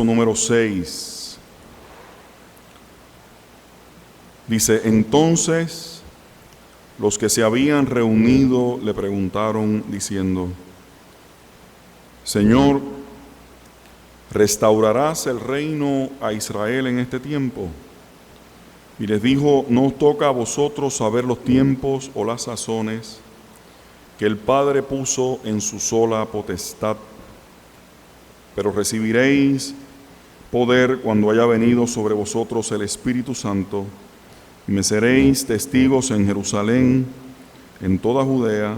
Número 6. Dice: entonces los que se habían reunido le preguntaron diciendo: Señor, ¿restaurarás el reino a Israel en este tiempo? Y les dijo: no os toca a vosotros saber los tiempos o las sazones que el Padre puso en su sola potestad, pero recibiréis poder cuando haya venido sobre vosotros el Espíritu Santo, y me seréis testigos en Jerusalén, en toda Judea,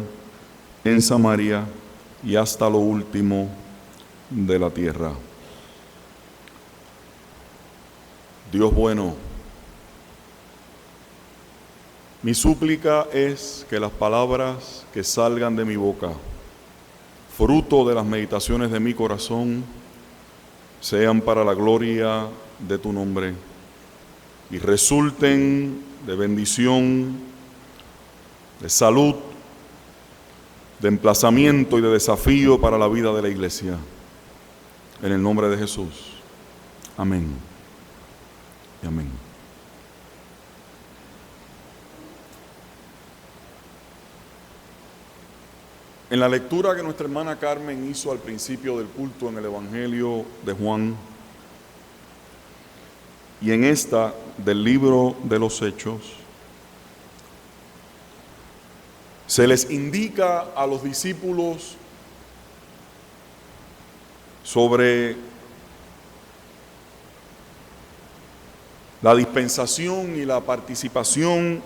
en Samaria y hasta lo último de la tierra. Dios bueno, mi súplica es que las palabras que salgan de mi boca, fruto de las meditaciones de mi corazón, sean para la gloria de tu nombre y resulten de bendición, de salud, de emplazamiento y de desafío para la vida de la iglesia. En el nombre de Jesús. Amén y amén. En la lectura que nuestra hermana Carmen hizo al principio del culto en el Evangelio de Juan, y en esta del libro de los Hechos, se les indica a los discípulos sobre la dispensación y la participación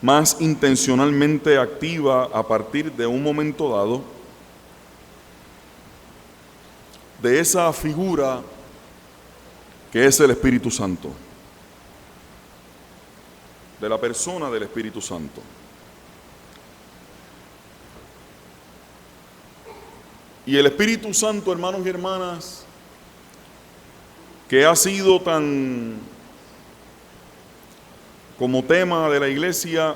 más intencionalmente activa a partir de un momento dado de esa figura que es el Espíritu Santo, de la persona del Espíritu Santo. Y el Espíritu Santo, hermanos y hermanas, que ha sido tan, como tema de la iglesia,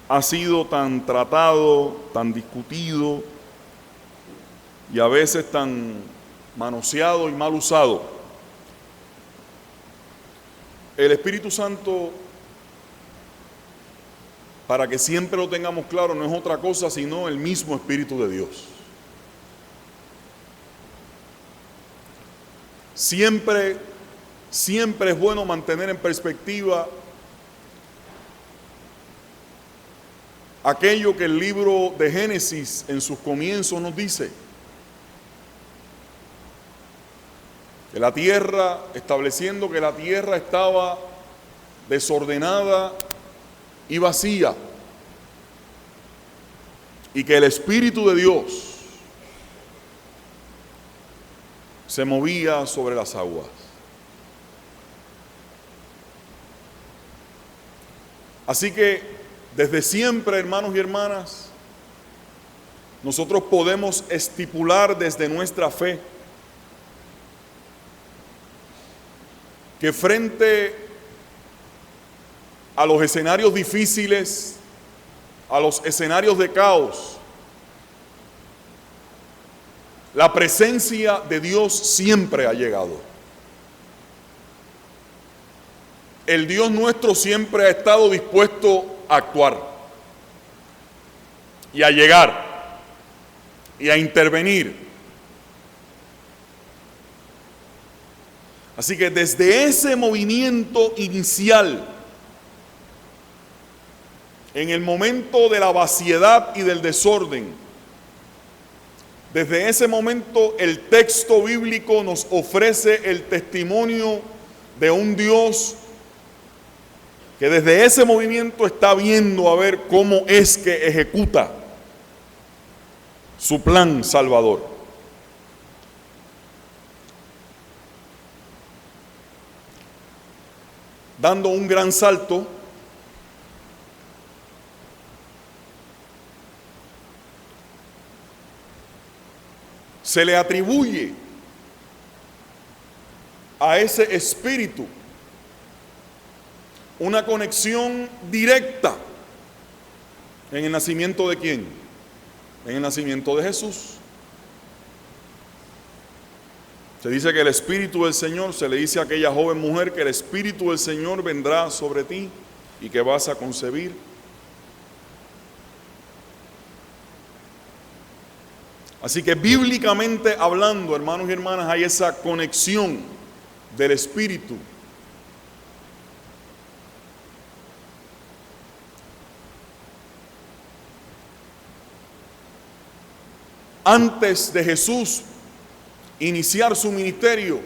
ha sido tan tratado, tan discutido y a veces tan manoseado y mal usado. El Espíritu Santo, para que siempre lo tengamos claro, no es otra cosa sino el mismo Espíritu de Dios. Siempre es bueno mantener en perspectiva aquello que el libro de Génesis en sus comienzos nos dice. Que la tierra, estableciendo que la tierra estaba desordenada y vacía, y que el Espíritu de Dios se movía sobre las aguas. Así que desde siempre, hermanos y hermanas, nosotros podemos estipular desde nuestra fe que frente a los escenarios difíciles, a los escenarios de caos, la presencia de Dios siempre ha llegado. El Dios nuestro siempre ha estado dispuesto a actuar y a llegar y a intervenir. Así que desde ese movimiento inicial, en el momento de la vaciedad y del desorden, desde ese momento el texto bíblico nos ofrece el testimonio de un Dios que desde ese movimiento está viendo a ver cómo es que ejecuta su plan salvador. Dando un gran salto, se le atribuye a ese espíritu una conexión directa en el nacimiento de ¿quién? En el nacimiento de Jesús. Se dice que el Espíritu del Señor, se le dice a aquella joven mujer que el Espíritu del Señor vendrá sobre ti y que vas a concebir. Así que bíblicamente hablando, hermanos y hermanas, hay esa conexión del Espíritu. Antes de Jesús iniciar su ministerio,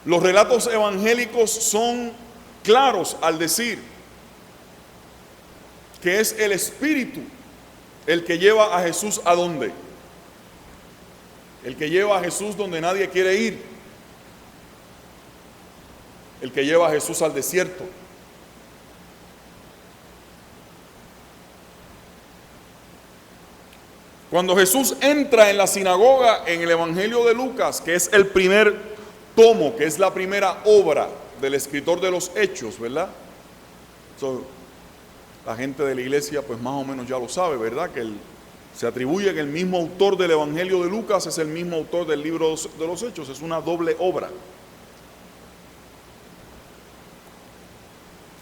los relatos evangélicos son claros al decir que es el Espíritu el que lleva a Jesús ¿a dónde? El que lleva a Jesús donde nadie quiere ir. El que lleva a Jesús al desierto. Cuando Jesús entra en la sinagoga en el Evangelio de Lucas, que es el primer tomo, que es la primera obra del escritor de los Hechos, ¿verdad? La gente de la iglesia pues más o menos ya lo sabe, ¿verdad? Que se atribuye que el mismo autor del Evangelio de Lucas es el mismo autor del libro de los Hechos, es una doble obra.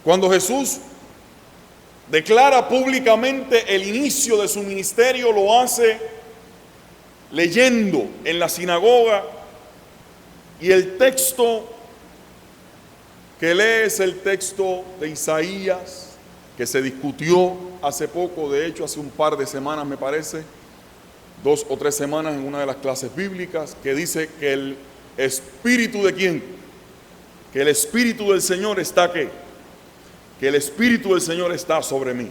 Cuando Jesús declara públicamente el inicio de su ministerio, lo hace leyendo en la sinagoga, y el texto que lee es el texto de Isaías, que se discutió hace poco, de hecho hace un par de semanas me parece, 2 o 3 semanas en una de las clases bíblicas, que dice que el Espíritu de ¿quién? Que el Espíritu del Señor está ¿qué? Que el Espíritu del Señor está sobre mí.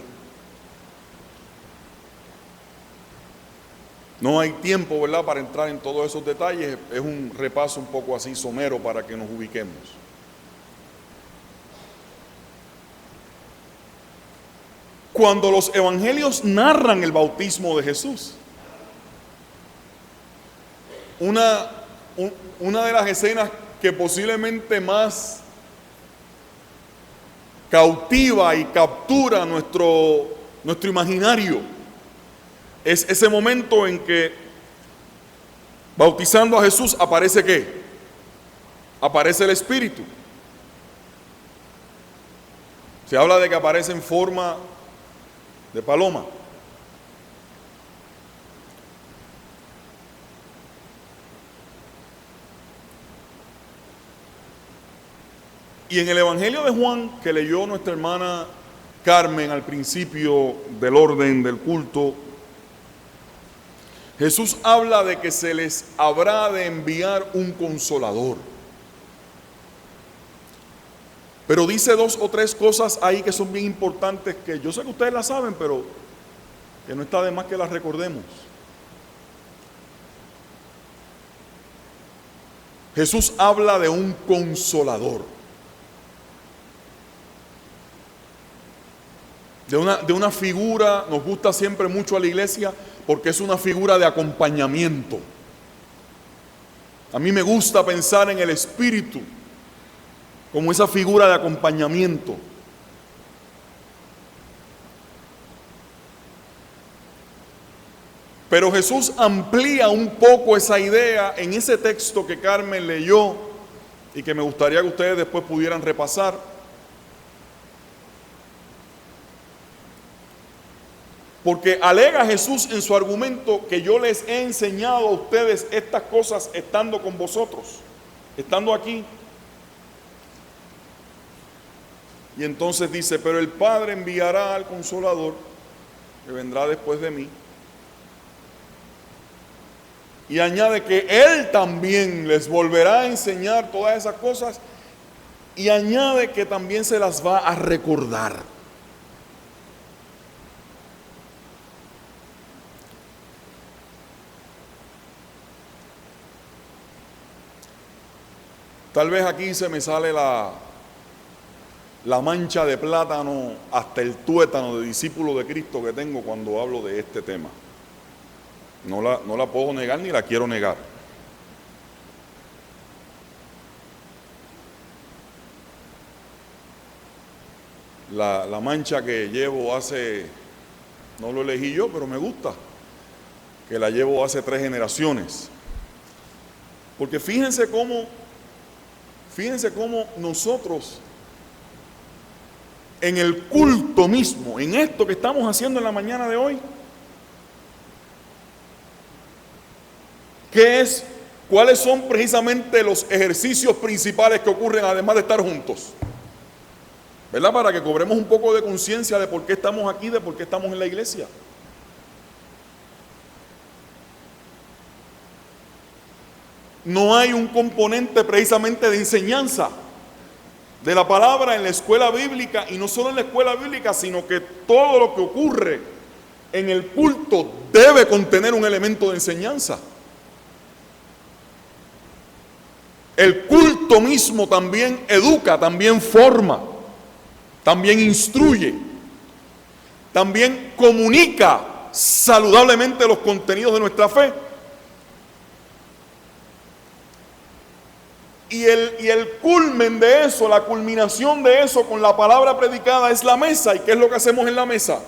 No hay tiempo, ¿verdad?, para entrar en todos esos detalles. Es un repaso un poco así somero para que nos ubiquemos. Cuando los evangelios narran el bautismo de Jesús, una de las escenas que posiblemente más cautiva y captura nuestro imaginario es ese momento en que, bautizando a Jesús, aparece ¿qué? Aparece el Espíritu. Se habla de que aparece en forma de paloma. Y en el Evangelio de Juan, que leyó nuestra hermana Carmen al principio del orden del culto, Jesús habla de que se les habrá de enviar un consolador. Pero dice 2 o 3 cosas ahí que son bien importantes, que yo sé que ustedes las saben, pero que no está de más que las recordemos. Jesús habla de un consolador. De una figura, nos gusta siempre mucho a la iglesia, porque es una figura de acompañamiento. A mí me gusta pensar en el Espíritu como esa figura de acompañamiento. Pero Jesús amplía un poco esa idea en ese texto que Carmen leyó y que me gustaría que ustedes después pudieran repasar. Porque alega Jesús en su argumento que yo les he enseñado a ustedes estas cosas estando con vosotros, estando aquí. Y entonces dice, pero el Padre enviará al Consolador, que vendrá después de mí. Y añade que Él también les volverá a enseñar todas esas cosas, y añade que también se las va a recordar. Tal vez aquí se me sale la mancha de plátano hasta el tuétano de discípulo de Cristo que tengo cuando hablo de este tema. No la puedo negar ni la quiero negar. La mancha que llevo no lo elegí yo, pero me gusta, que la llevo hace 3 generaciones. Porque fíjense cómo nosotros en el culto mismo, en esto que estamos haciendo en la mañana de hoy, ¿cuáles son precisamente los ejercicios principales que ocurren además de estar juntos? ¿Verdad? Para que cobremos un poco de conciencia de por qué estamos aquí, de por qué estamos en la iglesia. No hay un componente precisamente de enseñanza de la palabra en la escuela bíblica, y no solo en la escuela bíblica, sino que todo lo que ocurre en el culto debe contener un elemento de enseñanza. El culto mismo también educa, también forma, también instruye, también comunica saludablemente los contenidos de nuestra fe. Y el culmen de eso, la culminación de eso con la palabra predicada es la mesa. ¿Y qué es lo que hacemos en la mesa?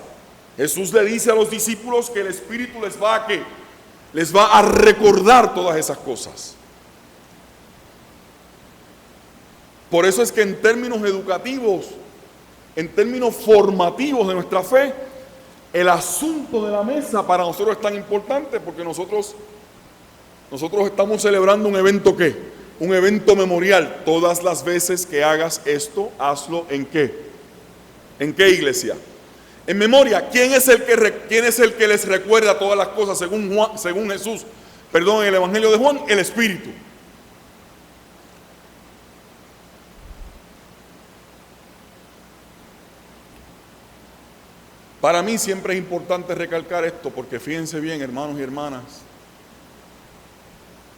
Jesús le dice a los discípulos que el Espíritu les va a recordar todas esas cosas. Por eso es que en términos educativos, en términos formativos de nuestra fe, el asunto de la mesa para nosotros es tan importante, porque nosotros estamos celebrando un evento ¿qué? Un evento memorial. Todas las veces que hagas esto, hazlo ¿en qué? ¿En qué, iglesia? En memoria. ¿Quién es el que les recuerda todas las cosas según Jesús? Perdón, en el Evangelio de Juan, el Espíritu. Para mí siempre es importante recalcar esto, porque fíjense bien, hermanos y hermanas,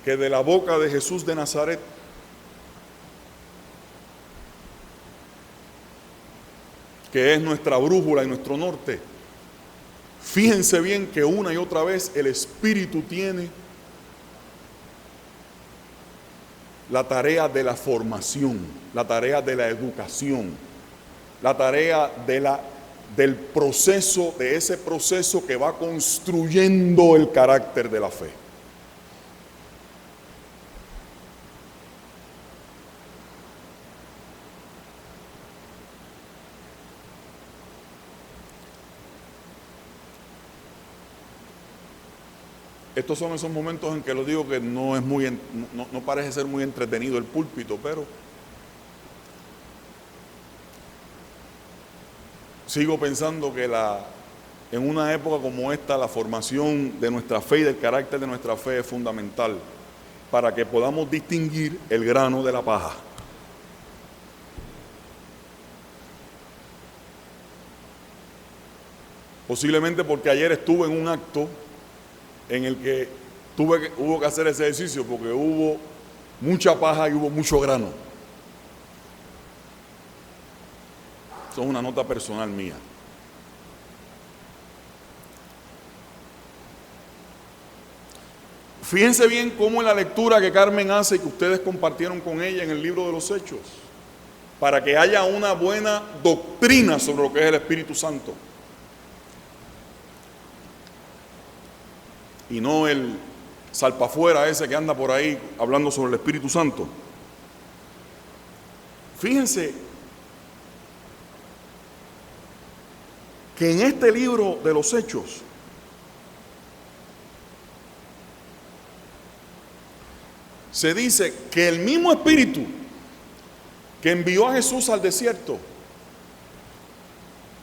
que de la boca de Jesús de Nazaret que es nuestra brújula y nuestro norte, fíjense bien que una y otra vez el Espíritu tiene la tarea de la formación, la tarea de la educación, la tarea del proceso, de ese proceso que va construyendo el carácter de la fe. Estos son esos momentos en que lo digo que no parece ser muy entretenido el púlpito, pero sigo pensando que en una época como esta, la formación de nuestra fe y del carácter de nuestra fe es fundamental para que podamos distinguir el grano de la paja. Posiblemente porque ayer estuve en un acto en el que hubo que hacer ese ejercicio, porque hubo mucha paja y hubo mucho grano. Eso es una nota personal mía. Fíjense bien cómo en la lectura que Carmen hace y que ustedes compartieron con ella en el libro de los Hechos, para que haya una buena doctrina sobre lo que es el Espíritu Santo. Y no el salpafuera ese que anda por ahí hablando sobre el Espíritu Santo. Fíjense que en este libro de los Hechos se dice que el mismo Espíritu que envió a Jesús al desierto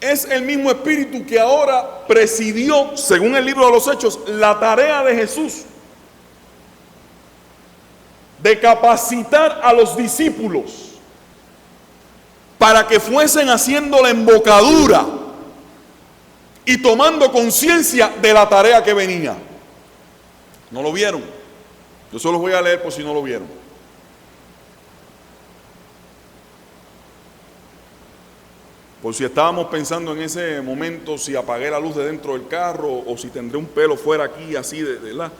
es el mismo Espíritu que ahora presidió, según el libro de los Hechos, la tarea de Jesús de capacitar a los discípulos para que fuesen haciendo la embocadura y tomando conciencia de la tarea que venía. ¿No lo vieron? Yo solo los voy a leer por si no lo vieron. Por si estábamos pensando en ese momento si apagué la luz de dentro del carro o si tendré un pelo fuera aquí así de la...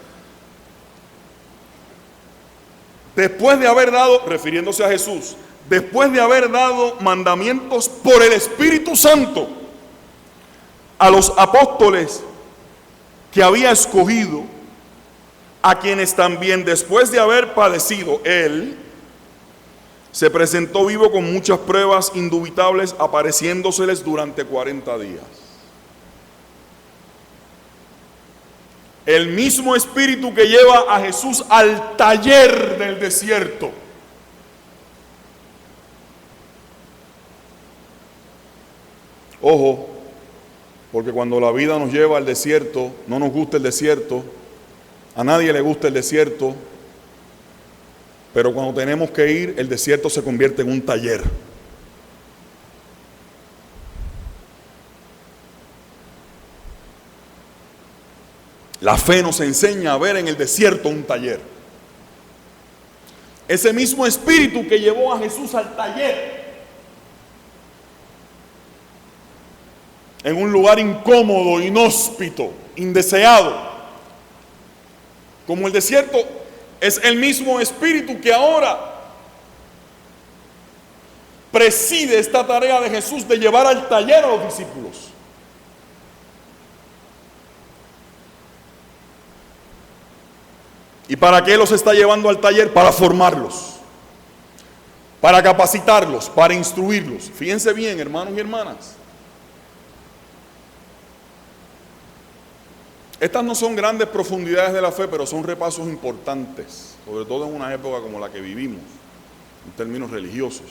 Después de haber dado, refiriéndose a Jesús, después de haber dado mandamientos por el Espíritu Santo a los apóstoles que había escogido, a quienes también después de haber padecido él, se presentó vivo con muchas pruebas indubitables, apareciéndoseles durante 40 días. El mismo espíritu que lleva a Jesús al taller del desierto. Ojo, porque cuando la vida nos lleva al desierto, no nos gusta el desierto, a nadie le gusta el desierto, pero cuando tenemos que ir, el desierto se convierte en un taller. La fe nos enseña a ver en el desierto un taller. Ese mismo espíritu que llevó a Jesús al taller, en un lugar incómodo, inhóspito, indeseado, como el desierto, es el mismo espíritu que ahora preside esta tarea de Jesús de llevar al taller a los discípulos. ¿Y para qué los está llevando al taller? Para formarlos, para capacitarlos, para instruirlos. Fíjense bien, hermanos y hermanas. Estas no son grandes profundidades de la fe, pero son repasos importantes, sobre todo en una época como la que vivimos, en términos religiosos.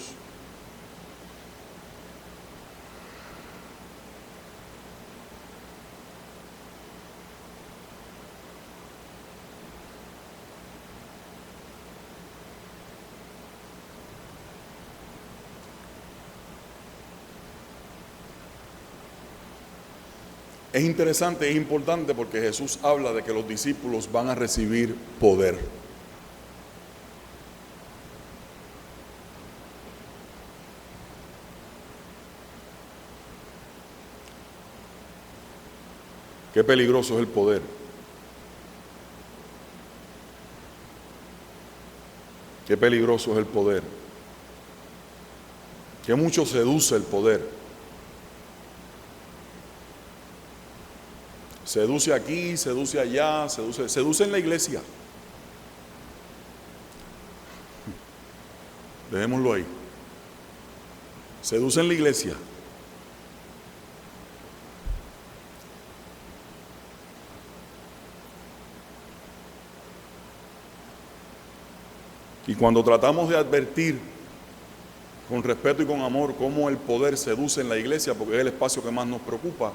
Es interesante, es importante porque Jesús habla de que los discípulos van a recibir poder. Qué peligroso es el poder. Qué peligroso es el poder. Qué mucho seduce el poder. Seduce aquí, seduce allá, seduce en la iglesia. Dejémoslo ahí. Seduce en la iglesia. Y cuando tratamos de advertir con respeto y con amor cómo el poder seduce en la iglesia, porque es el espacio que más nos preocupa,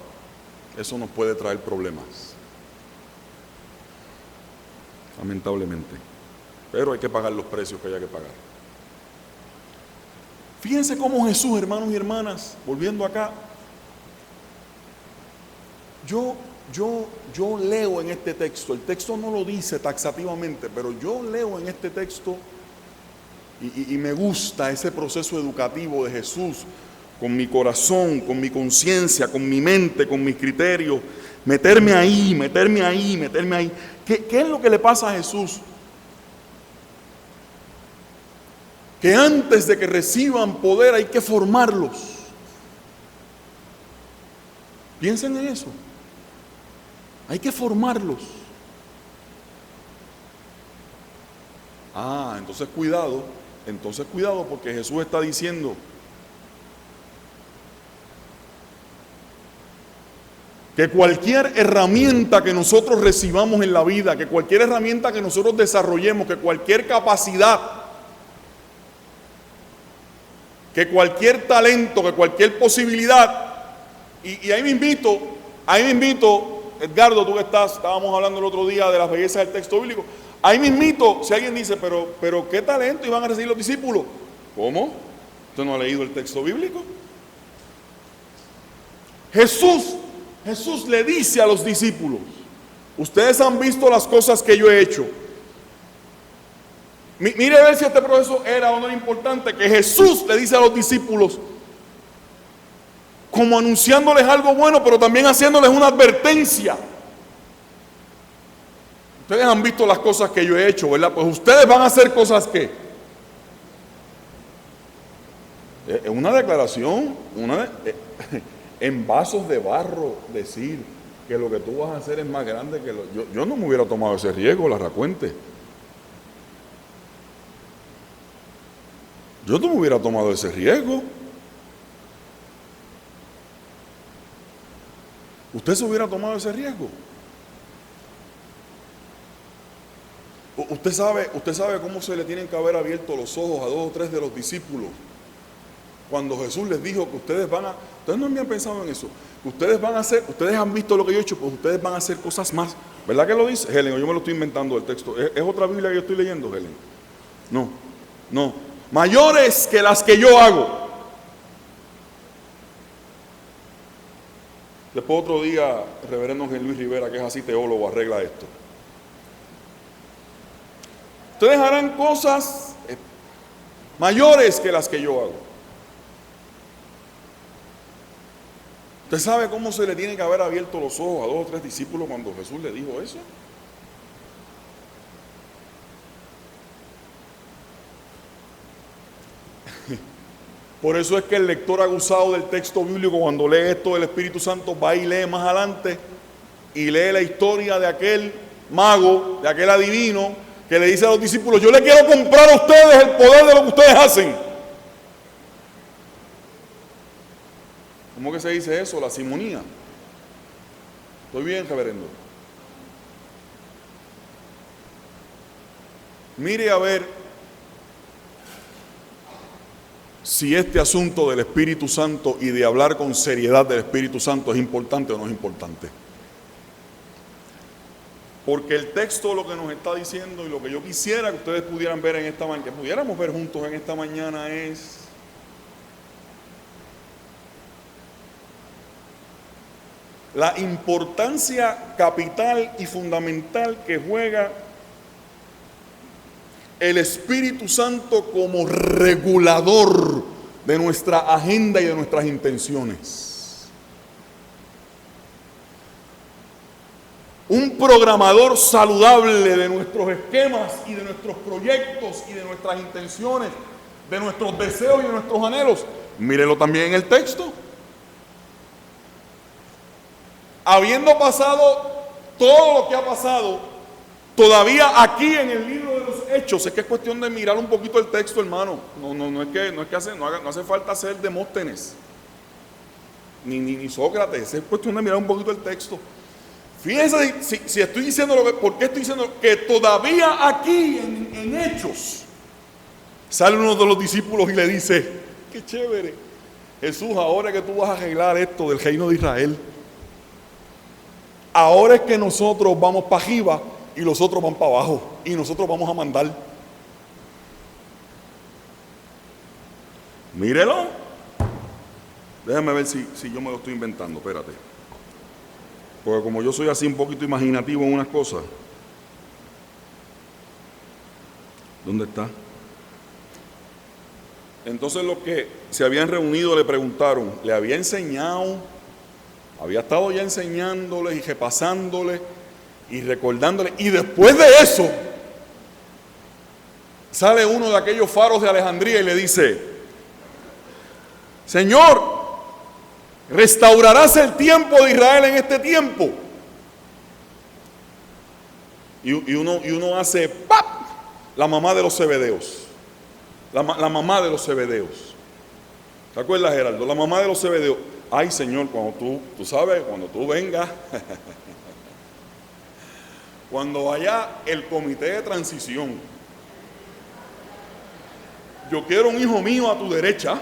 eso nos puede traer problemas, lamentablemente. Pero hay que pagar los precios que haya que pagar. Fíjense cómo Jesús, hermanos y hermanas, volviendo acá, yo leo en este texto, el texto no lo dice taxativamente, pero yo leo en este texto y me gusta ese proceso educativo de Jesús, con mi corazón, con mi conciencia, con mi mente, con mis criterios, meterme ahí. ¿Qué es lo que le pasa a Jesús? Que antes de que reciban poder hay que formarlos. Piensen en eso. Hay que formarlos. Entonces cuidado porque Jesús está diciendo que cualquier herramienta que nosotros recibamos en la vida, que cualquier herramienta que nosotros desarrollemos, que cualquier capacidad, que cualquier talento, que cualquier posibilidad, y ahí me invito, Edgardo, tú que estábamos hablando el otro día de las bellezas del texto bíblico, ahí me invito, si alguien dice, pero ¿qué talento iban a recibir los discípulos? ¿Cómo? ¿Usted no ha leído el texto bíblico? Jesús le dice a los discípulos, ustedes han visto las cosas que yo he hecho. Mire a ver si este proceso era o no importante, que Jesús le dice a los discípulos, como anunciándoles algo bueno, pero también haciéndoles una advertencia. Ustedes han visto las cosas que yo he hecho, ¿verdad? Pues ustedes van a hacer cosas que. Es una declaración, en vasos de barro decir, que lo que tú vas a hacer es más grande que yo no me hubiera tomado ese riesgo, la racuente. Yo no me hubiera tomado ese riesgo. ¿Usted se hubiera tomado ese riesgo? Usted sabe cómo se le tienen que haber abierto los ojos a 2 o 3 de los discípulos cuando Jesús les dijo que ustedes no habían pensado en eso, que ustedes han visto lo que yo he hecho, pues ustedes van a hacer cosas más. ¿Verdad que lo dice? Helen, o yo me lo estoy inventando el texto. ¿Es otra Biblia que yo estoy leyendo, Helen? No. Mayores que las que yo hago. Después otro día, el reverendo Luis Rivera, que es así teólogo, arregla esto. Ustedes harán cosas mayores que las que yo hago. ¿Usted sabe cómo se le tiene que haber abierto los ojos a 2 o 3 discípulos cuando Jesús le dijo eso? Por eso es que el lector aguzado del texto bíblico, cuando lee esto del Espíritu Santo, va y lee más adelante y lee la historia de aquel mago, de aquel adivino, que le dice a los discípulos: yo le quiero comprar a ustedes el poder de lo que ustedes hacen. ¿Cómo que se dice eso? La simonía. ¿Estoy bien, reverendo? Mire a ver si este asunto del Espíritu Santo y de hablar con seriedad del Espíritu Santo es importante o no es importante. Porque el texto lo que nos está diciendo, y lo que yo quisiera que ustedes pudieran ver en esta mañana, que pudiéramos ver juntos en esta mañana, es la importancia capital y fundamental que juega el Espíritu Santo como regulador de nuestra agenda y de nuestras intenciones. Un programador saludable de nuestros esquemas y de nuestros proyectos y de nuestras intenciones, de nuestros deseos y de nuestros anhelos. Mírelo también en el texto. Habiendo pasado todo lo que ha pasado, todavía aquí en el libro de los Hechos, es que es cuestión de mirar un poquito el texto, hermano. No hace falta ser Demóstenes ni Sócrates, es cuestión de mirar un poquito el texto. Fíjense si estoy diciendo ¿por qué estoy diciendo que todavía aquí en Hechos sale uno de los discípulos y le dice: qué chévere, Jesús, ahora que tú vas a arreglar esto del reino de Israel, ahora es que nosotros vamos para arriba y los otros van para abajo y nosotros vamos a mandar. Mírelo. Déjame ver si yo me lo estoy inventando, espérate. Porque como yo soy así un poquito imaginativo en unas cosas. ¿Dónde está? Entonces los que se habían reunido le preguntaron, le había enseñado, había estado ya enseñándoles y repasándoles y recordándoles, y después de eso sale uno de aquellos faros de Alejandría y le dice: Señor, ¿restaurarás el tiempo de Israel en este tiempo? Y uno hace ¡pap! La mamá de los Zebedeos. La mamá de los Zebedeos. ¿Te acuerdas, Gerardo? La mamá de los Zebedeos. Ay, Señor, cuando tú sabes, cuando tú vengas, cuando vaya el comité de transición, yo quiero un hijo mío a tu derecha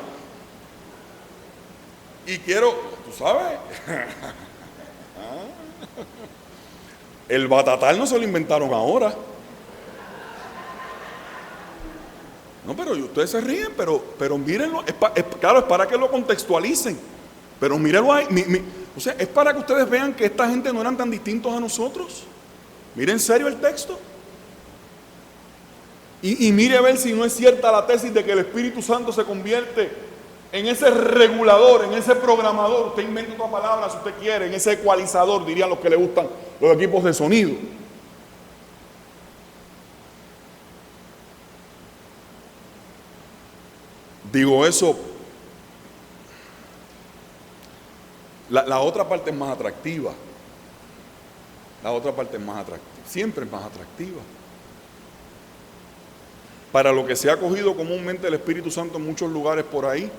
y quiero, tú sabes, el batatal no se lo inventaron ahora. No, pero ustedes se ríen, pero mírenlo, claro, es para que lo contextualicen, pero mírenlo ahí, o sea, es para que ustedes vean que esta gente no eran tan distintos a nosotros. Miren en serio el texto. Y mire a ver si no es cierta la tesis de que el Espíritu Santo se convierte en ese regulador, en ese programador, usted inventa otra palabra si usted quiere, en ese ecualizador, dirían los que le gustan los equipos de sonido. Digo eso, la otra parte es más atractiva. La otra parte es más atractiva, siempre es más atractiva. Para lo que se ha cogido comúnmente el Espíritu Santo en muchos lugares por ahí,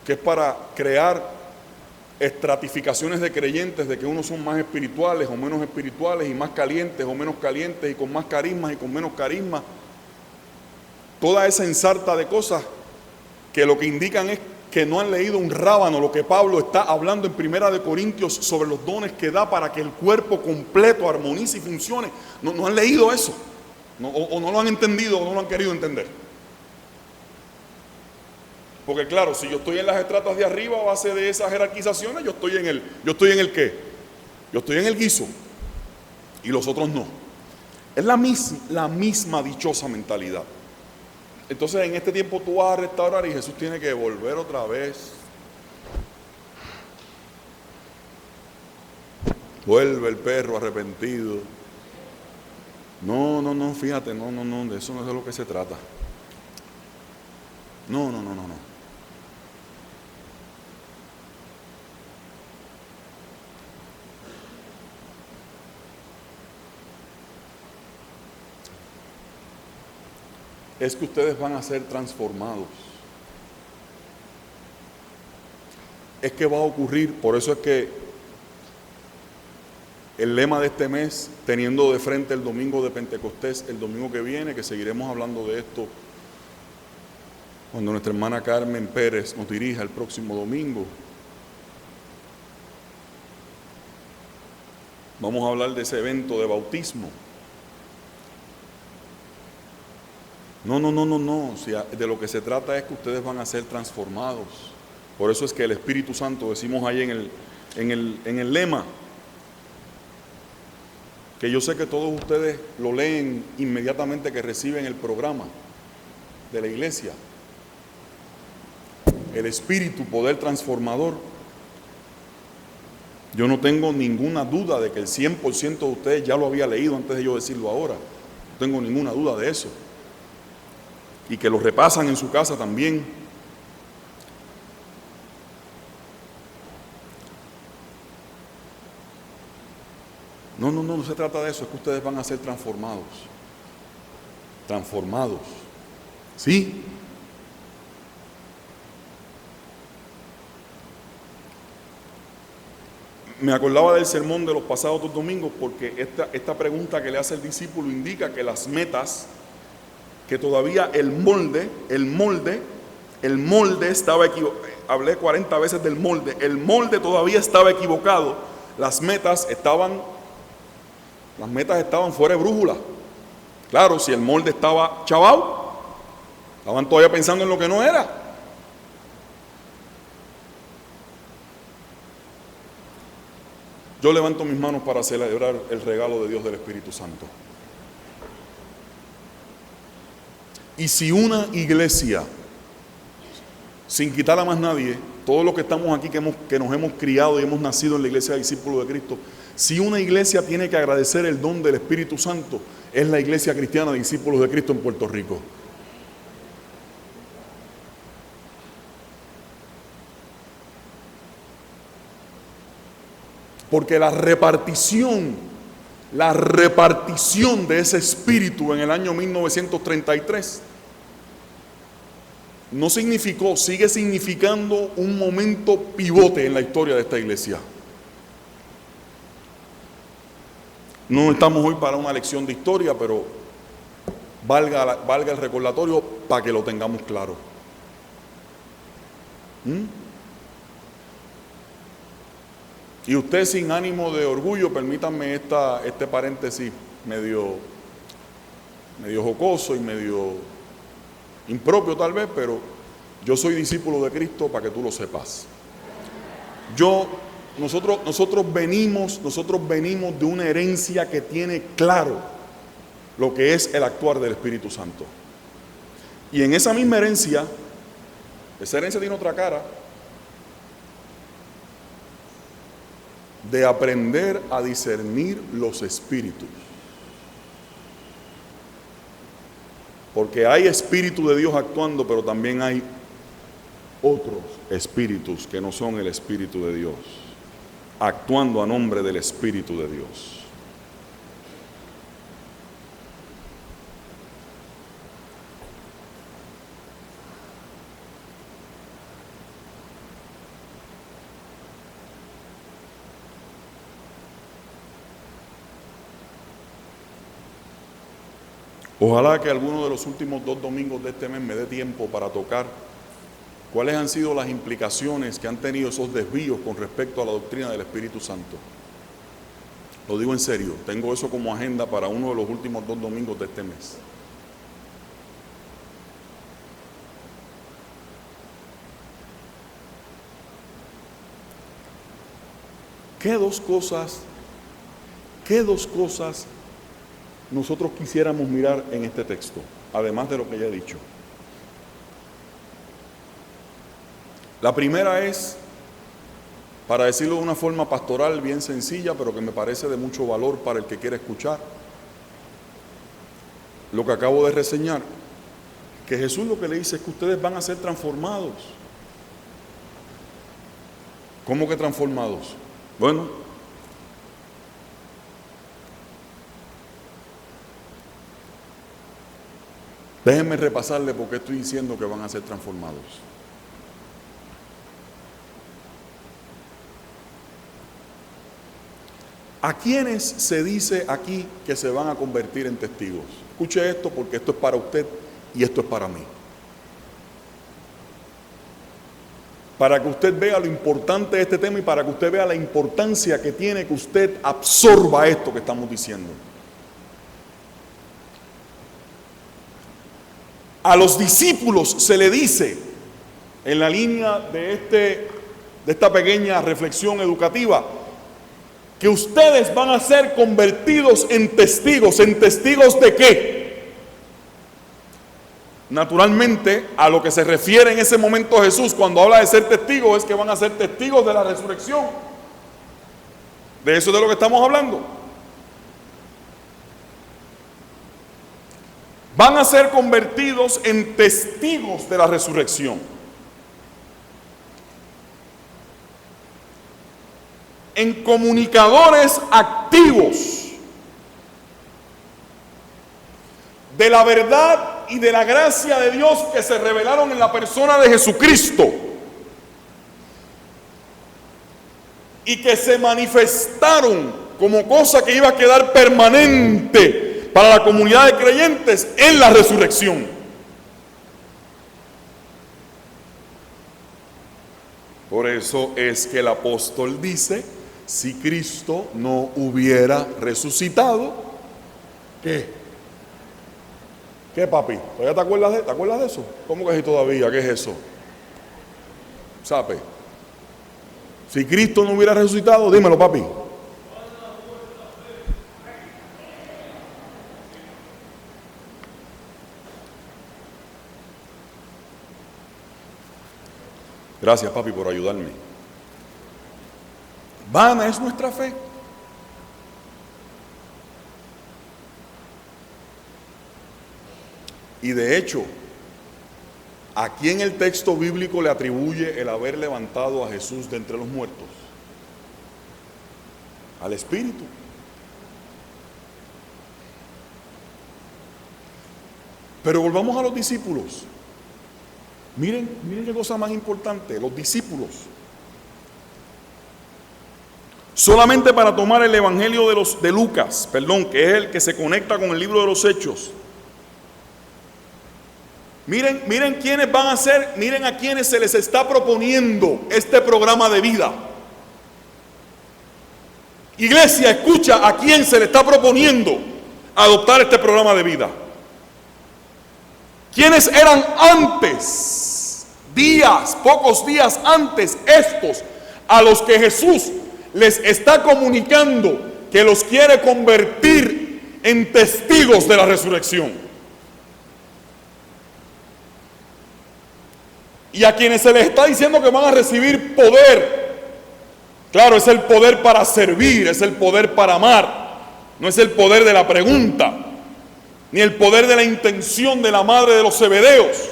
que es para crear estratificaciones de creyentes, de que unos son más espirituales o menos espirituales, y más calientes o menos calientes, y con más carismas y con menos carismas. Toda esa ensarta de cosas que lo que indican es que no han leído un rábano lo que Pablo está hablando en Primera de Corintios sobre los dones que da para que el cuerpo completo armonice y funcione. No han leído eso, o no lo han entendido, o no lo han querido entender. Porque claro, si yo estoy en las estratas de arriba a base de esas jerarquizaciones, yo estoy en el ¿qué? Yo estoy en el guiso, y los otros no. Es la misma dichosa mentalidad. Entonces en este tiempo tú vas a restaurar y Jesús tiene que volver otra vez. Vuelve el perro arrepentido. No, fíjate, no, de eso no es de lo que se trata. No. Es que ustedes van a ser transformados. Es que va a ocurrir, por eso es que el lema de este mes, teniendo de frente el domingo de Pentecostés, el domingo que viene, que seguiremos hablando de esto cuando nuestra hermana Carmen Pérez nos dirija el próximo domingo. Vamos a hablar de ese evento de bautismo. No. Si de lo que se trata es que ustedes van a ser transformados. Por eso es que el Espíritu Santo, decimos ahí en el lema, que yo sé que todos ustedes lo leen inmediatamente que reciben el programa de la iglesia. El Espíritu, poder transformador. Yo no tengo ninguna duda de que el 100% de ustedes ya lo había leído antes de yo decirlo ahora. No tengo ninguna duda de eso. Y que lo repasan en su casa también. No se trata de eso, es que ustedes van a ser transformados. Transformados. ¿Sí? Me acordaba del sermón de los pasados 2 domingos porque esta pregunta que le hace el discípulo indica que las metas, que todavía el molde estaba equivocado. Hablé 40 veces del molde. El molde todavía estaba equivocado. Las metas estaban fuera de brújula. Claro, si el molde estaba chavao, estaban todavía pensando en lo que no era. Yo levanto mis manos para celebrar el regalo de Dios del Espíritu Santo. Y si una iglesia, sin quitar a más nadie, todos los que estamos aquí que nos hemos criado y hemos nacido en la iglesia de discípulos de Cristo, si una iglesia tiene que agradecer el don del Espíritu Santo, es la iglesia cristiana de discípulos de Cristo en Puerto Rico. Porque la repartición de ese espíritu en el año 1933 no significó, sigue significando un momento pivote en la historia de esta iglesia. No estamos hoy para una lección de historia, pero valga el recordatorio para que lo tengamos claro. Y usted, sin ánimo de orgullo, permítanme este paréntesis medio jocoso y medio impropio tal vez, pero yo soy discípulo de Cristo para que tú lo sepas. Nosotros venimos de una herencia que tiene claro lo que es el actuar del Espíritu Santo. Y en esa misma herencia, esa herencia tiene otra cara, de aprender a discernir los espíritus. Porque hay espíritu de Dios actuando, pero también hay otros espíritus que no son el Espíritu de Dios. actuando a nombre del Espíritu de Dios. Ojalá que alguno de los últimos 2 domingos de este mes me dé tiempo para tocar cuáles han sido las implicaciones que han tenido esos desvíos con respecto a la doctrina del Espíritu Santo. Lo digo en serio, tengo eso como agenda para uno de los últimos 2 domingos de este mes. ¿Qué dos cosas nosotros quisiéramos mirar en este texto, además de lo que ya he dicho? La primera es, para decirlo de una forma pastoral bien sencilla, pero que me parece de mucho valor para el que quiera escuchar, lo que acabo de reseñar, que Jesús lo que le dice es que ustedes van a ser transformados. ¿Cómo que transformados? Bueno, déjenme repasarle por qué estoy diciendo que van a ser transformados. ¿A quiénes se dice aquí que se van a convertir en testigos? Escuche esto porque esto es para usted y esto es para mí. Para que usted vea lo importante de este tema y para que usted vea la importancia que tiene que usted absorba esto que estamos diciendo. A los discípulos se le dice, en la línea de esta pequeña reflexión educativa, que ustedes van a ser convertidos en testigos. ¿En testigos de qué? Naturalmente, a lo que se refiere en ese momento Jesús cuando habla de ser testigos es que van a ser testigos de la resurrección. De eso es de lo que estamos hablando. Van a ser convertidos en testigos de la resurrección. En comunicadores activos de la verdad y de la gracia de Dios que se revelaron en la persona de Jesucristo y que se manifestaron como cosa que iba a quedar permanente para la comunidad de creyentes en la resurrección. Por eso es que el apóstol dice, si Cristo no hubiera resucitado, ¿qué? ¿Qué, papi? ¿Todavía te acuerdas de eso? ¿Cómo que sí todavía? ¿Qué es eso? ¿Sabe? Si Cristo no hubiera resucitado, dímelo, papi. Gracias, papi, por ayudarme. Vana es nuestra fe. Y de hecho, ¿a quién el texto bíblico le atribuye el haber levantado a Jesús de entre los muertos? Al Espíritu. Pero volvamos a los discípulos. Miren qué cosa más importante, los discípulos. Solamente para tomar el Evangelio de Lucas, que es el que se conecta con el libro de los Hechos. Miren quiénes van a ser, miren a quienes se les está proponiendo este programa de vida. Iglesia, escucha a quién se le está proponiendo adoptar este programa de vida. ¿Quiénes eran antes, pocos días antes, estos a los que Jesús les está comunicando que los quiere convertir en testigos de la resurrección? Y a quienes se les está diciendo que van a recibir poder. Claro, es el poder para servir, es el poder para amar, no es el poder de la pregunta, ni el poder de la intención de la madre de los Zebedeos.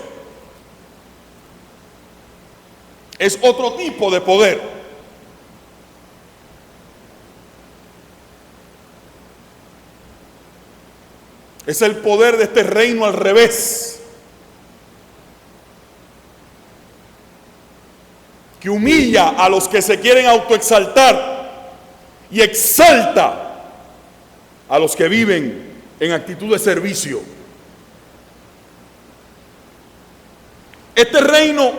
Es otro tipo de poder. Es el poder de este reino al revés, que humilla a los que se quieren autoexaltar y exalta a los que viven en actitud de servicio. Este reino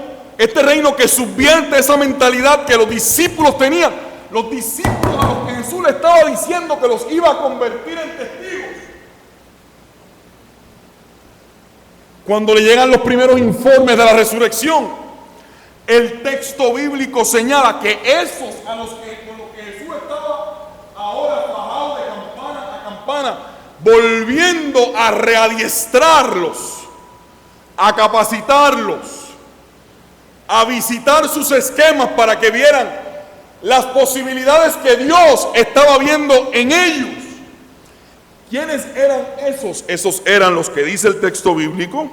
que subvierte esa mentalidad que los discípulos tenían, los discípulos a los que Jesús le estaba diciendo que los iba a convertir en testigos. Cuando le llegan los primeros informes de la resurrección, el texto bíblico señala que esos con los que Jesús estaba ahora bajado de campana a campana, volviendo a readiestrarlos, a capacitarlos, a visitar sus esquemas para que vieran las posibilidades que Dios estaba viendo en ellos. ¿Quiénes eran esos? Esos eran los que dice el texto bíblico,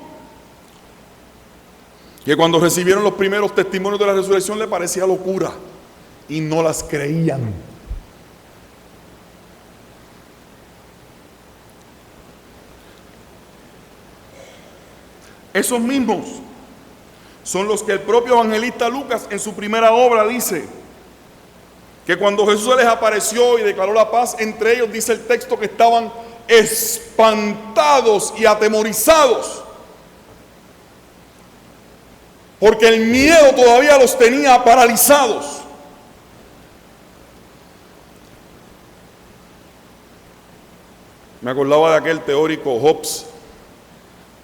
que cuando recibieron los primeros testimonios de la resurrección les parecía locura y no las creían. Esos mismos son los que el propio evangelista Lucas en su primera obra dice que cuando Jesús les apareció y declaró la paz entre ellos, dice el texto que estaban espantados y atemorizados, porque el miedo todavía los tenía paralizados. Me acordaba de aquel teórico Hobbes,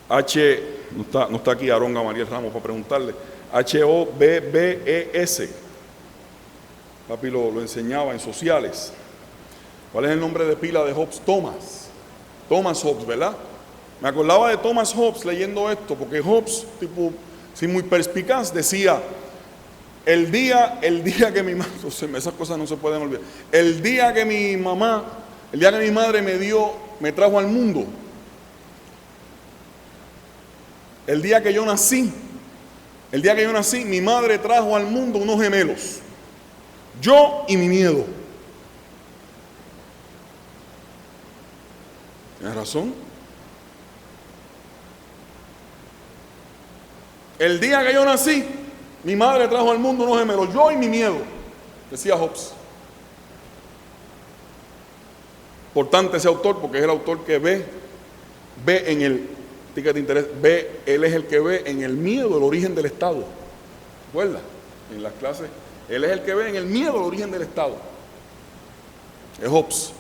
no está aquí Aronga María Ramos para preguntarle, Hobbes, papi lo enseñaba en sociales. ¿Cuál es el nombre de pila de Hobbes? Thomas Hobbes, ¿verdad? Me acordaba de Thomas Hobbes leyendo esto, porque Hobbes, tipo, sí, muy perspicaz, decía, el día que mi madre, esas cosas no se pueden olvidar, el día que mi madre me trajo al mundo, el día que yo nací, mi madre trajo al mundo unos gemelos, yo y mi miedo. ¿Tienes razón? El día que yo nací, mi madre trajo al mundo unos gemelos, yo y mi miedo, decía Hobbes. Importante ese autor porque es el autor que ve en el, que te interesa, él es el que ve en el miedo el origen del Estado. ¿Recuerdas? En las clases, él es el que ve en el miedo el origen del Estado. Es Hobbes.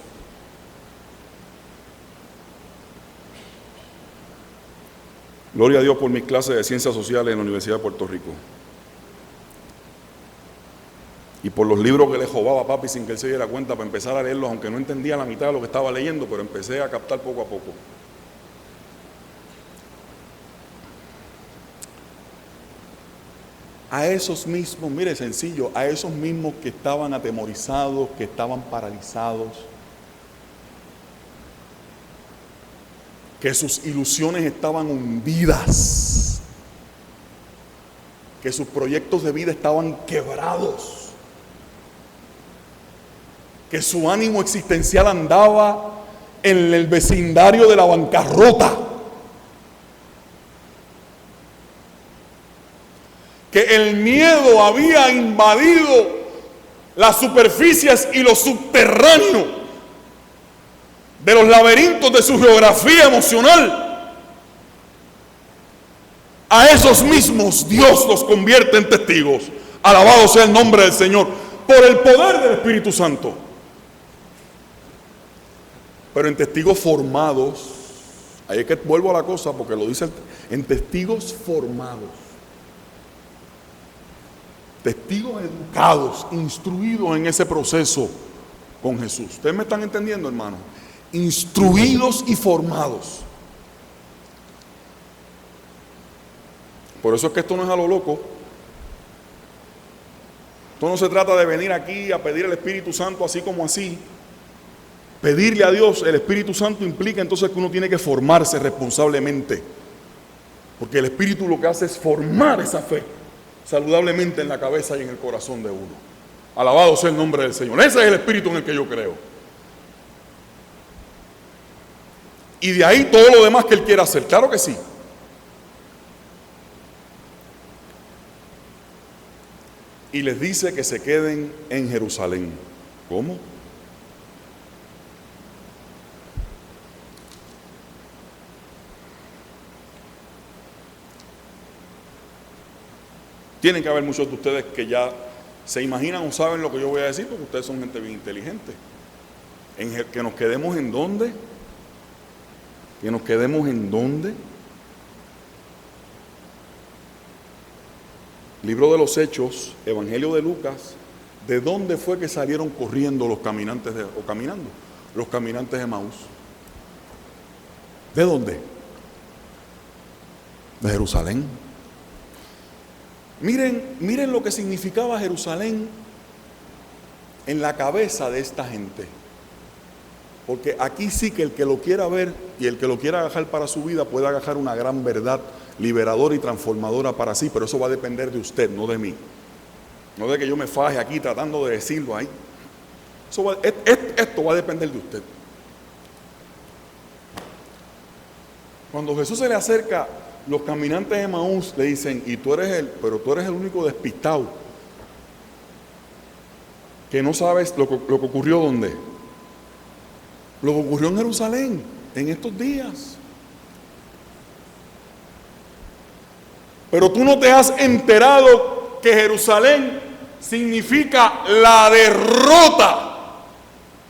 Gloria a Dios por mis clases de ciencias sociales en la Universidad de Puerto Rico. Y por los libros que le jobaba a papi sin que él se diera cuenta para empezar a leerlos, aunque no entendía la mitad de lo que estaba leyendo, pero empecé a captar poco a poco. A esos mismos, mire, sencillo, a esos mismos que estaban atemorizados, que estaban paralizados, que sus ilusiones estaban hundidas, que sus proyectos de vida estaban quebrados, que su ánimo existencial andaba en el vecindario de la bancarrota, que el miedo había invadido las superficies y lo subterráneo de los laberintos de su geografía emocional. A esos mismos Dios los convierte en testigos. Alabado sea el nombre del Señor, por el poder del Espíritu Santo. Pero en testigos formados, ahí es que vuelvo a la cosa porque lo dice, en testigos formados. Testigos educados, instruidos en ese proceso con Jesús. ¿Ustedes me están entendiendo, hermano? Instruidos y formados. Por eso es que esto no es a lo loco. Esto no se trata de venir aquí a pedir el Espíritu Santo así como así. Pedirle a Dios el Espíritu Santo implica entonces que uno tiene que formarse responsablemente. Porque el Espíritu lo que hace es formar esa fe saludablemente en la cabeza y en el corazón de uno. Alabado sea el nombre del Señor. Ese es el Espíritu en el que yo creo. Y de ahí todo lo demás que Él quiera hacer, claro que sí. Y les dice que se queden en Jerusalén. ¿Cómo? Tienen que haber muchos de ustedes que ya se imaginan o saben lo que yo voy a decir, porque ustedes son gente bien inteligente. ¿Que nos quedemos en dónde? ¿Que nos quedemos en dónde? Libro de los Hechos, Evangelio de Lucas. ¿De dónde fue que salieron corriendo los caminantes los caminantes de Emaús? ¿De dónde? De Jerusalén. Miren lo que significaba Jerusalén en la cabeza de esta gente. Porque aquí sí que el que lo quiera ver y el que lo quiera agajar para su vida puede agajar una gran verdad liberadora y transformadora para sí, pero eso va a depender de usted, no de mí. No de que yo me faje aquí tratando de decirlo ahí. Esto va a depender de usted. Cuando Jesús se le acerca, los caminantes de Emaús le dicen, pero tú eres el único despistado que no sabes lo que ocurrió ¿dónde? Lo que ocurrió en Jerusalén en estos días. Pero tú no te has enterado que Jerusalén significa la derrota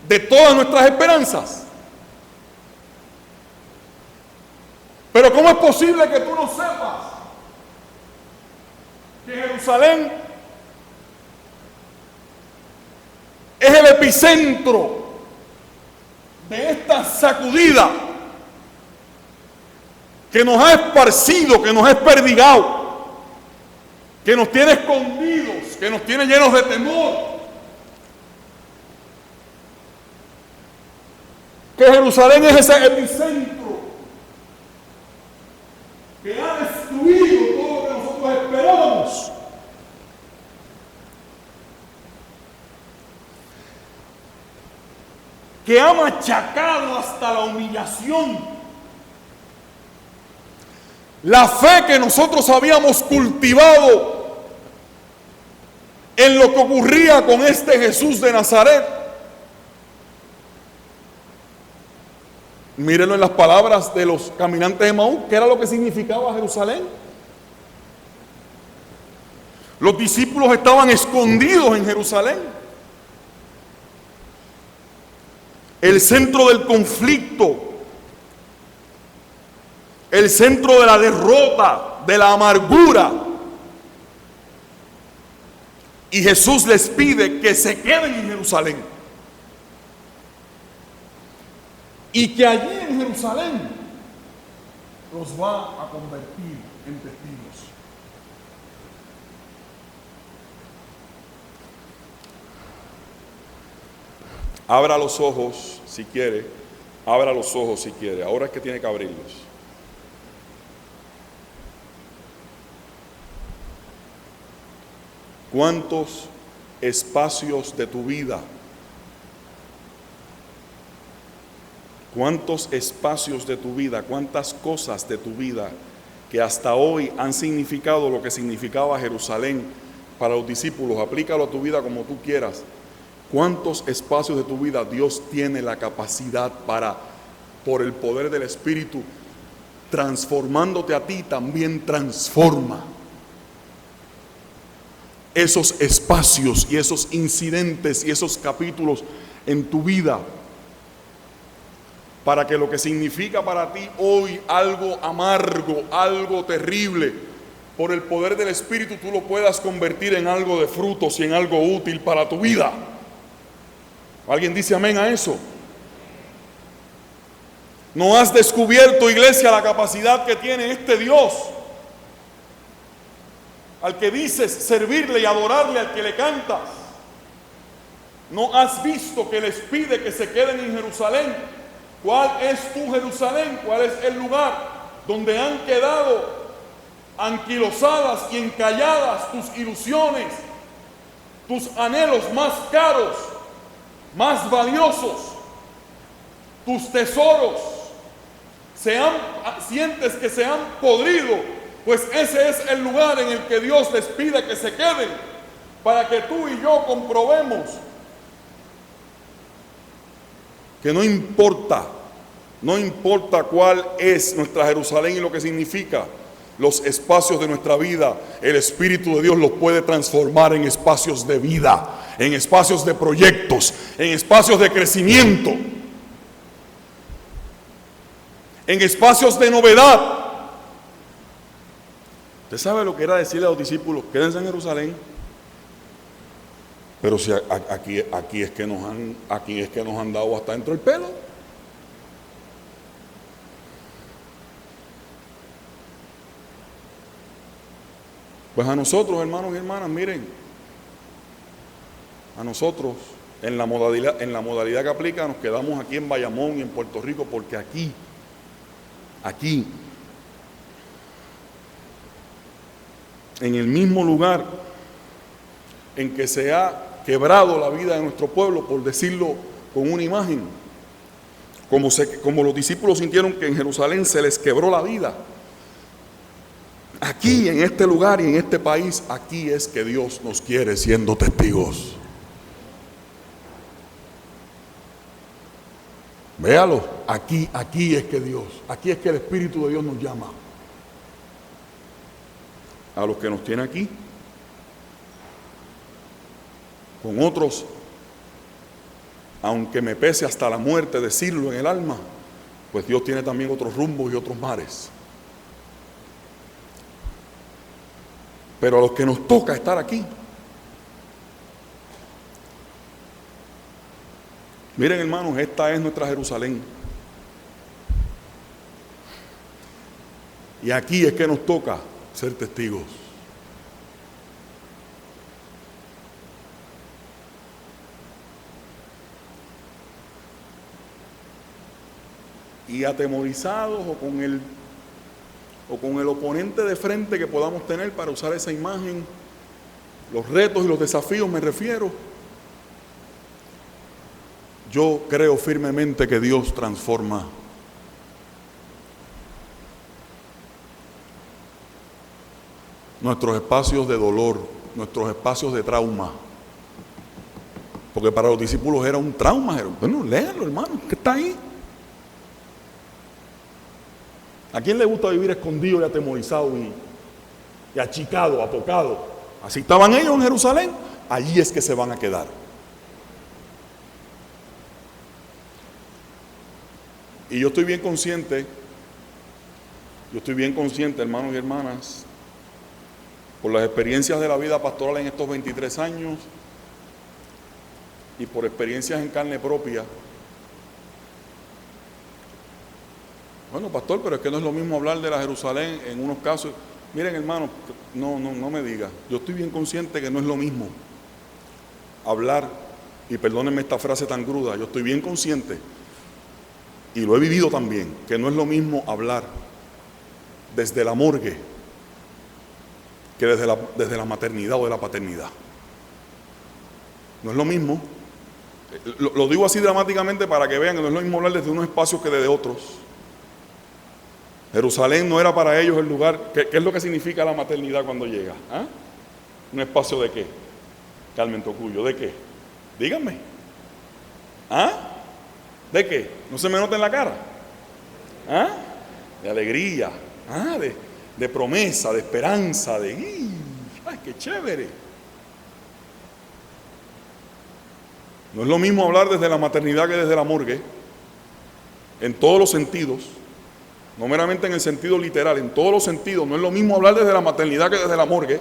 de todas nuestras esperanzas. Pero ¿cómo es posible que tú no sepas que Jerusalén es el epicentro de esta sacudida que nos ha esparcido, que nos ha desperdigado, que nos tiene escondidos, que nos tiene llenos de temor? Que Jerusalén es ese epicentro que ha destruido todo lo que nosotros esperábamos. Que ha machacado hasta la humillación la fe que nosotros habíamos cultivado en lo que ocurría con este Jesús de Nazaret. Mírenlo en las palabras de los caminantes de Emaús, ¿qué era lo que significaba Jerusalén? Los discípulos estaban escondidos en Jerusalén. El centro del conflicto, el centro de la derrota, de la amargura. Y Jesús les pide que se queden en Jerusalén. Y que allí en Jerusalén los va a convertir en testigos. Abra los ojos si quiere, abra los ojos si quiere. Ahora es que tiene que abrirlos. ¿Cuántos espacios de tu vida? ¿Cuántos espacios de tu vida, cuántas cosas de tu vida que hasta hoy han significado lo que significaba Jerusalén para los discípulos? Aplícalo a tu vida como tú quieras. ¿Cuántos espacios de tu vida Dios tiene la capacidad para, por el poder del Espíritu, transformándote a ti, también transforma esos espacios y esos incidentes y esos capítulos en tu vida? Para que lo que significa para ti hoy algo amargo, algo terrible, por el poder del Espíritu tú lo puedas convertir en algo de frutos y en algo útil para tu vida. ¿Alguien dice amén a eso? ¿No has descubierto, iglesia, la capacidad que tiene este Dios al que dices servirle y adorarle, al que le cantas? ¿No has visto que les pide que se queden en Jerusalén? ¿Cuál es tu Jerusalén? ¿Cuál es el lugar donde han quedado anquilosadas y encalladas tus ilusiones, tus anhelos más caros, más valiosos, tus tesoros, sientes que se han podrido, pues ese es el lugar en el que Dios les pide que se queden, para que tú y yo comprobemos que no importa cuál es nuestra Jerusalén y lo que significa, los espacios de nuestra vida, el Espíritu de Dios los puede transformar en espacios de vida, en espacios de proyectos, en espacios de crecimiento, en espacios de novedad. ¿Usted sabe lo que era decirle a los discípulos, quédense en Jerusalén? Pero si aquí es que nos han dado hasta dentro el pelo. Pues a nosotros, hermanos y hermanas, miren, a nosotros en la modalidad que aplica, nos quedamos aquí en Bayamón y en Puerto Rico, porque aquí, en el mismo lugar en que se ha quebrado la vida de nuestro pueblo, por decirlo con una imagen, como los discípulos sintieron que en Jerusalén se les quebró la vida, aquí en este lugar y en este país, aquí es que Dios nos quiere siendo testigos. Véalo, aquí es que aquí es que el Espíritu de Dios nos llama. A los que nos tiene aquí, con otros, aunque me pese hasta la muerte decirlo en el alma, pues Dios tiene también otros rumbos y otros mares. Pero a los que nos toca estar aquí, miren, hermanos, esta es nuestra Jerusalén. Y aquí es que nos toca ser testigos. Y atemorizados o con el oponente de frente que podamos tener para usar esa imagen, los retos y los desafíos me refiero, yo creo firmemente que Dios transforma. Nuestros espacios de dolor, nuestros espacios de trauma, porque para los discípulos era un trauma. Bueno, léanlo, hermano, que está ahí. ¿A quién le gusta vivir escondido y atemorizado y achicado, atocado? Así estaban ellos en Jerusalén, allí es que se van a quedar. Y yo estoy bien consciente, hermanos y hermanas, por las experiencias de la vida pastoral en estos 23 años y por experiencias en carne propia. Bueno, pastor, pero es que no es lo mismo hablar de la Jerusalén en unos casos. Miren, hermanos, no me diga. Yo estoy bien consciente que no es lo mismo hablar, y perdónenme esta frase tan cruda, yo estoy bien consciente, y lo he vivido también, que no es lo mismo hablar desde la morgue que desde la maternidad o de la paternidad. No es lo mismo. Lo digo así dramáticamente para que vean que no es lo mismo hablar desde unos espacios que desde otros. Jerusalén no era para ellos el lugar. ¿Qué es lo que significa la maternidad cuando llega? ¿Ah? ¿Un espacio de qué? Carmen Tocuyo, ¿de qué? Díganme. ¿Ah? ¿De qué? ¿No se me nota en la cara? ¿Ah? De alegría. ¿Ah? De promesa, de esperanza, ¡ay, qué chévere! No es lo mismo hablar desde la maternidad que desde la morgue, en todos los sentidos. No meramente en el sentido literal, en todos los sentidos. No es lo mismo hablar desde la maternidad que desde la morgue.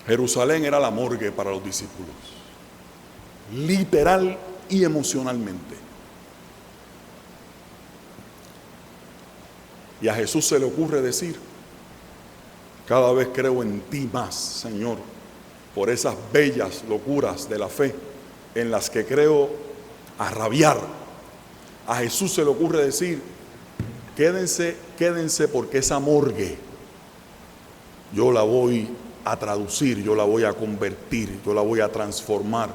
Jerusalén era la morgue para los discípulos, literal y emocionalmente. Y a Jesús se le ocurre decir: cada vez creo en ti más, Señor, por esas bellas locuras de la fe en las que creo a rabiar. A Jesús se le ocurre decir: quédense porque esa morgue yo la voy a traducir, yo la voy a convertir, yo la voy a transformar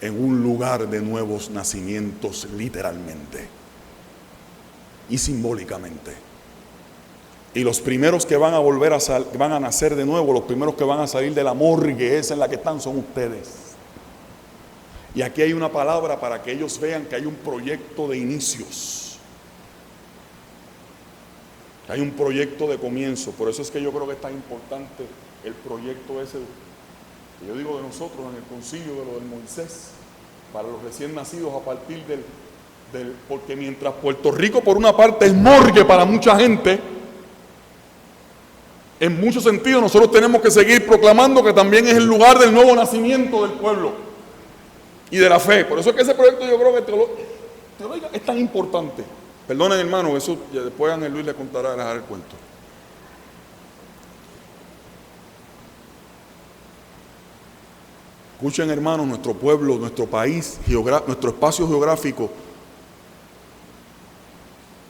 en un lugar de nuevos nacimientos, literalmente y simbólicamente. Y los primeros que van a volver van a nacer de nuevo, los primeros que van a salir de la morgue esa en la que están, son ustedes. Y aquí hay una palabra para que ellos vean que hay un proyecto de inicios, hay un proyecto de comienzo. Por eso es que yo creo que es tan importante el proyecto ese que yo digo de nosotros en el concilio de lo del Moisés, para los recién nacidos a partir porque mientras Puerto Rico por una parte es morgue para mucha gente, en muchos sentidos nosotros tenemos que seguir proclamando que también es el lugar del nuevo nacimiento del pueblo y de la fe. Por eso es que ese proyecto yo creo que es tan importante. Perdonen, hermano, eso ya después Ángel Luis le contará, le hará el cuento. Escuchen, hermanos, nuestro pueblo, nuestro país, nuestro espacio geográfico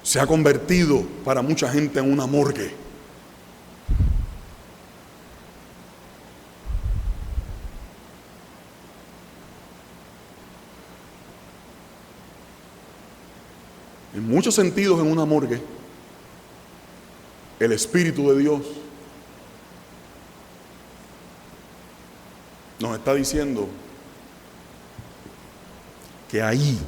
se ha convertido para mucha gente en una morgue. En muchos sentidos en una morgue. El Espíritu de Dios nos está diciendo que ahí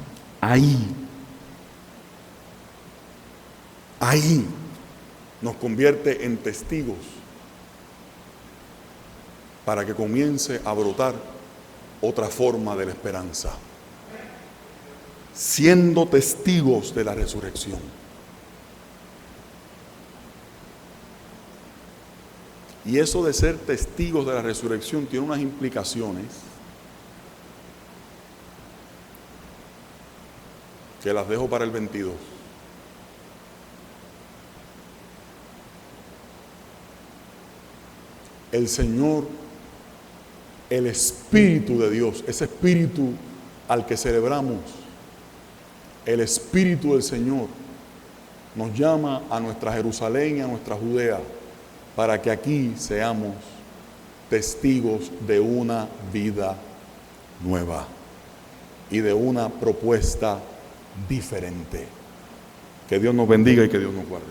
nos convierte en testigos para que comience a brotar otra forma de la esperanza, siendo testigos de la resurrección. Y eso de ser testigos de la resurrección tiene unas implicaciones que las dejo para el 22. El Señor, el Espíritu de Dios, ese Espíritu al que celebramos, el Espíritu del Señor, nos llama a nuestra Jerusalén y a nuestra Judea para que aquí seamos testigos de una vida nueva y de una propuesta diferente. Que Dios nos bendiga y que Dios nos guarde.